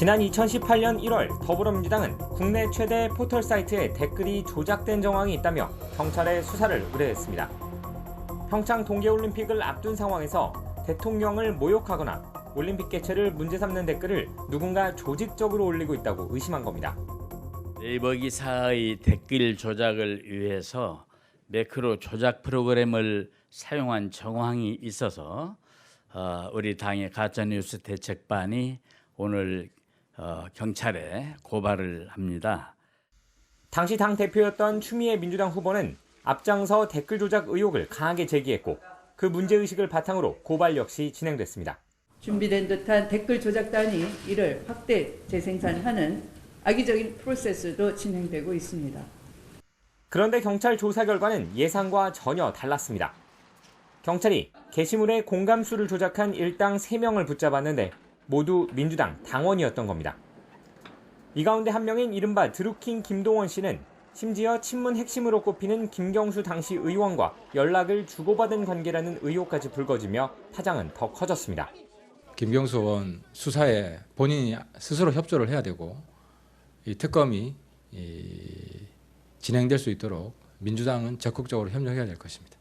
지난 2018년 1월 더불어민주당은 국내 최대 포털 사이트에 댓글이 조작된 정황이 있다며 경찰에 수사를 의뢰했습니다. 평창 동계올림픽을 앞둔 상황에서 대통령을 모욕하거나 올림픽 개최를 문제 삼는 댓글을 누군가 조직적으로 올리고 있다고 의심한 겁니다. 네이버 기사의 댓글 조작을 위해서 매크로 조작 프로그램을 사용한 정황이 있어서 우리 당의 가짜뉴스 대책반이 오늘 경찰에 고발을 합니다. 당시 당 대표였던 추미애 민주당 후보는 앞장서 댓글 조작 의혹을 강하게 제기했고 그 문제의식을 바탕으로 고발 역시 진행됐습니다. 준비된 듯한 댓글 조작단이 이를 확대 재생산하는 악의적인 프로세스도 진행되고 있습니다. 그런데 경찰 조사 결과는 예상과 전혀 달랐습니다. 경찰이 게시물의 공감수를 조작한 일당 3명을 붙잡았는데 모두 민주당 당원이었던 겁니다. 이 가운데 한 명인 이른바 드루킹 김동원 씨는 심지어 친문 핵심으로 꼽히는 김경수 당시 의원과 연락을 주고받은 관계라는 의혹까지 불거지며 파장은 더 커졌습니다. 김경수 의원 수사에 본인이 스스로 협조를 해야 되고 이 특검이 진행될 수 있도록 민주당은 적극적으로 협력해야 될 것입니다.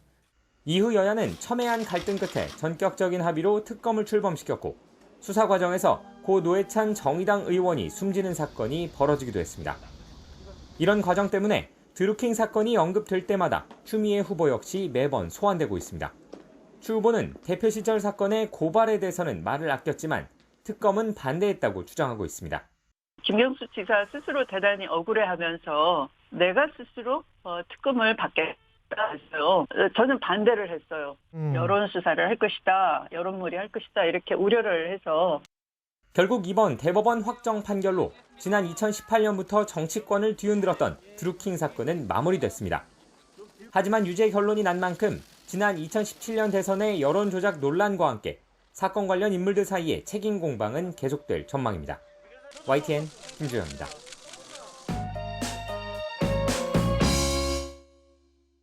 이후 여야는 첨예한 갈등 끝에 전격적인 합의로 특검을 출범시켰고 수사 과정에서 고 노회찬 정의당 의원이 숨지는 사건이 벌어지기도 했습니다. 이런 과정 때문에 드루킹 사건이 언급될 때마다 추미애 후보 역시 매번 소환되고 있습니다. 추 후보는 대표 시절 사건의 고발에 대해서는 말을 아꼈지만 특검은 반대했다고 주장하고 있습니다. 김경수 지사 스스로 대단히 억울해하면서 내가 스스로 특검을 받겠다 했어요. 저는 반대를 했어요. 여론 수사를 할 것이다, 여론몰이 할 것이다 이렇게 우려를 해서. 결국 이번 대법원 확정 판결로 지난 2018년부터 정치권을 뒤흔들었던 드루킹 사건은 마무리됐습니다. 하지만 유죄 결론이 난 만큼 지난 2017년 대선의 여론 조작 논란과 함께 사건 관련 인물들 사이의 책임 공방은 계속될 전망입니다. YTN 김주영입니다.